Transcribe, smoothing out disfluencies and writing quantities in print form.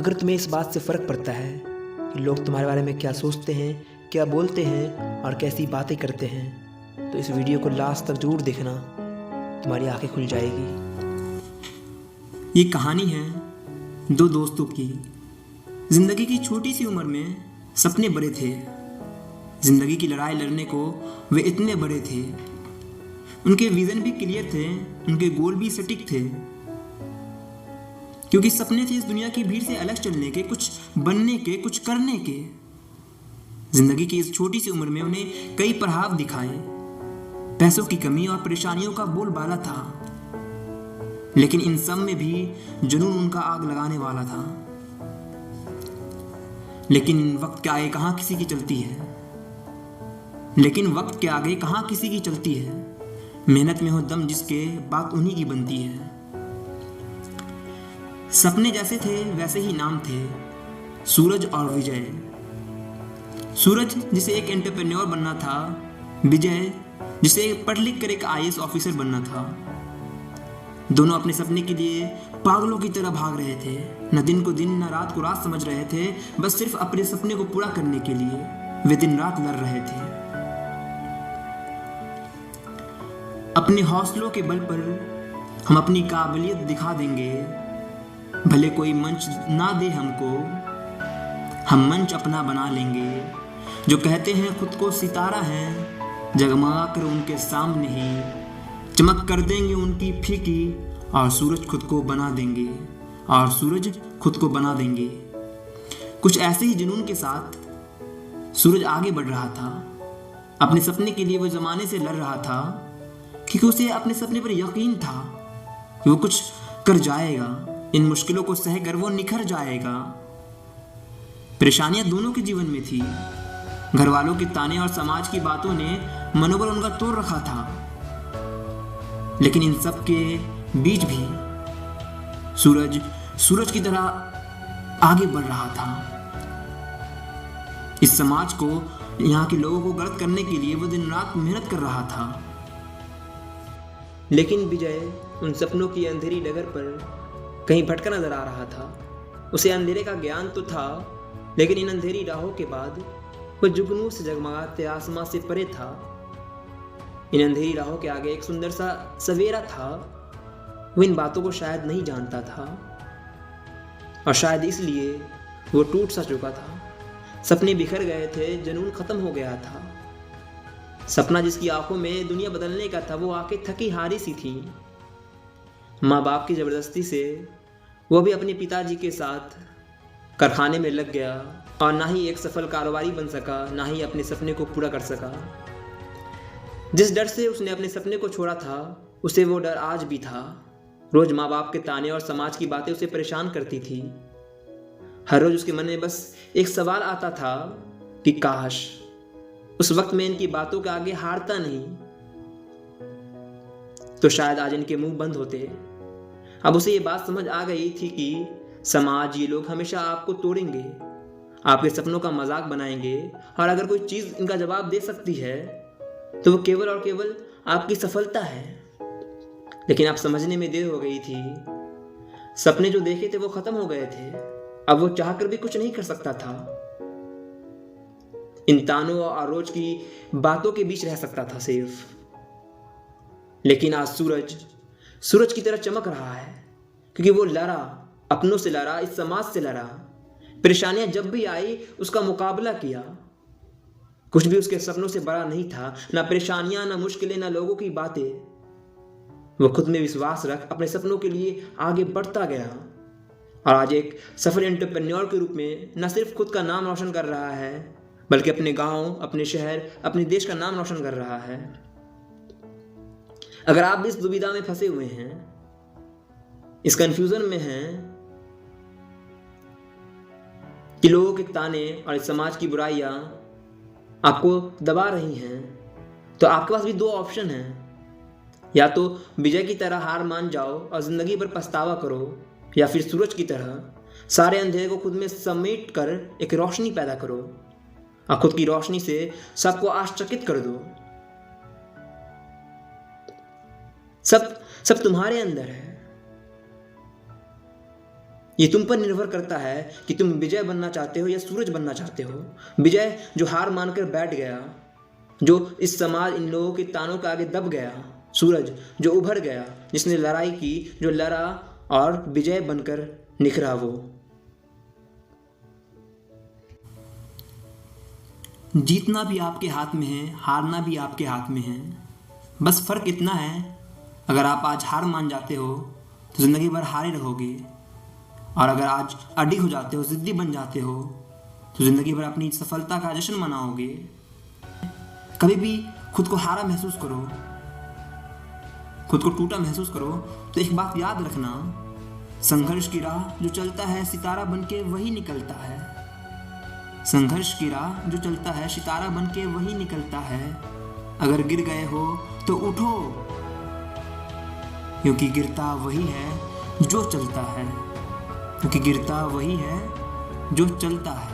अगर तुम्हें इस बात से फ़र्क पड़ता है कि लोग तुम्हारे बारे में क्या सोचते हैं, क्या बोलते हैं और कैसी बातें करते हैं, तो इस वीडियो को लास्ट तक ज़रूर देखना, तुम्हारी आंखें खुल जाएगी। ये कहानी है दो दोस्तों की। जिंदगी की छोटी सी उम्र में सपने बड़े थे। जिंदगी की लड़ाई लड़ने को वे इतने बड़े थे। उनके विजन भी क्लियर थे, उनके गोल भी सटीक थे, क्योंकि सपने थे इस दुनिया की भीड़ से अलग चलने के, कुछ बनने के, कुछ करने के। जिंदगी की इस छोटी सी उम्र में उन्हें कई पड़ाव दिखाए। पैसों की कमी और परेशानियों का बोलबाला था, लेकिन इन सब में भी जुनून उनका आग लगाने वाला था। लेकिन वक्त के आगे कहां किसी की चलती है, मेहनत में हो दम जिसके, बात उन्हीं की बनती है। सपने जैसे थे वैसे ही नाम थे, सूरज और विजय। सूरज जिसे एक एंटरप्रेन्योर बनना था, विजय जिसे पढ़ लिख कर एक IAS ऑफिसर बनना था। दोनों अपने सपने के लिए पागलों की तरह भाग रहे थे। न दिन को दिन, न रात को रात समझ रहे थे। बस सिर्फ अपने सपने को पूरा करने के लिए वे दिन रात लड़ रहे थे। अपने हौसलों के बल पर हम अपनी काबिलियत दिखा देंगे। भले कोई मंच ना दे हमको, हम मंच अपना बना लेंगे। जो कहते हैं खुद को सितारा है, जगमगा कर उनके सामने ही चमक कर देंगे उनकी फीकी, और सूरज खुद को बना देंगे। कुछ ऐसे ही जुनून के साथ सूरज आगे बढ़ रहा था। अपने सपने के लिए वो जमाने से लड़ रहा था, क्योंकि उसे अपने सपने पर यकीन था कि वो कुछ कर जाएगा। इन मुश्किलों को सहकर वो निखर जाएगा। परेशानियां दोनों के जीवन में थी। घर वालों के ताने और समाज की बातों ने मनोबल उनका तोड़ रखा था, लेकिन इन सब के बीच भी सूरज की तरह आगे बढ़ रहा था। इस समाज को, यहाँ के लोगों को गलत करने के लिए वो दिन रात मेहनत कर रहा था। लेकिन विजय उन सपनों की अंधेरी डगर पर कहीं भटका नजर आ रहा था। उसे अंधेरे का ज्ञान तो था, लेकिन इन अंधेरी राहों के बाद वह जुगनू से जगमगाते आसमां से परे था। इन अंधेरी राहों के आगे एक सुंदर सा सवेरा था। वो इन बातों को शायद नहीं जानता था, और शायद इसलिए वो टूट सा चुका था। सपने बिखर गए थे, जुनून खत्म हो गया था। सपना जिसकी आंखों में दुनिया बदलने का था, वो आंखें थकी हारी सी थी। माँ बाप की जबरदस्ती से वो भी अपने पिताजी के साथ कारखाने में लग गया, और ना ही एक सफल कारोबारी बन सका, ना ही अपने सपने को पूरा कर सका। जिस डर से उसने अपने सपने को छोड़ा था, उसे वो डर आज भी था। रोज माँ बाप के ताने और समाज की बातें उसे परेशान करती थी। हर रोज उसके मन में बस एक सवाल आता था कि काश उस वक्त में इनकी बातों के आगे हारता नहीं, तो शायद आज इनके मुंह बंद होते। अब उसे ये बात समझ आ गई थी कि समाज, ये लोग हमेशा आपको तोड़ेंगे, आपके सपनों का मजाक बनाएंगे, और अगर कोई चीज इनका जवाब दे सकती है तो वो केवल और केवल आपकी सफलता है। लेकिन आप समझने में देर हो गई थी। सपने जो देखे थे वो खत्म हो गए थे। अब वो चाहकर भी कुछ नहीं कर सकता था। इन तानों और रोज की बातों के बीच रह सकता था सिर्फ। लेकिन आज सूरज की तरह चमक रहा है, क्योंकि वो लड़ा, अपनों से लड़ा, इस समाज से लड़ा। परेशानियां जब भी आई उसका मुकाबला किया। कुछ भी उसके सपनों से बड़ा नहीं था, ना परेशानियां, ना मुश्किलें, ना लोगों की बातें। वो खुद में विश्वास रख अपने सपनों के लिए आगे बढ़ता गया, और आज एक सफल एंटरप्रेन्योर के रूप में न सिर्फ खुद का नाम रोशन कर रहा है, बल्कि अपने गांव, अपने शहर, अपने देश का नाम रोशन कर रहा है। अगर आप भी इस दुविधा में फंसे हुए हैं, इस कंफ्यूजन में हैं कि लोगों के ताने और इस समाज की बुराइयां आपको दबा रही हैं, तो आपके पास भी दो ऑप्शन हैं। या तो विजय की तरह हार मान जाओ और जिंदगी पर पछतावा करो, या फिर सूरज की तरह सारे अंधेरे को खुद में समेट कर एक रोशनी पैदा करो, और खुद की रोशनी से सबको आश्चर्यचकित कर दो। सब तुम्हारे अंदर है। ये तुम पर निर्भर करता है कि तुम विजय बनना चाहते हो या सूरज बनना चाहते हो। विजय जो हार मानकर बैठ गया, जो इस समाज इन लोगों के तानों के आगे दब गया। सूरज जो उभर गया, जिसने लड़ाई की, जो लड़ा और विजय बनकर निखरा वो। जीतना भी आपके हाथ में है, हारना भी आपके हाथ में है। बस फ़र्क इतना है, अगर आप आज हार मान जाते हो तो ज़िंदगी भर हारे रहोगे, और अगर आज अडिग हो जाते हो, ज़िद्दी बन जाते हो, तो ज़िंदगी भर अपनी सफलता का जश्न मनाओगे। कभी भी खुद को हारा महसूस करो, खुद को टूटा महसूस करो तो एक बात याद रखना, संघर्ष की राह जो चलता है सितारा बनके वही निकलता है। संघर्ष की राह जो चलता है सितारा बनके वही निकलता है। अगर गिर गए हो तो उठो, क्योंकि गिरता वही है जो चलता है, क्योंकि गिरता वही है जो चलता है।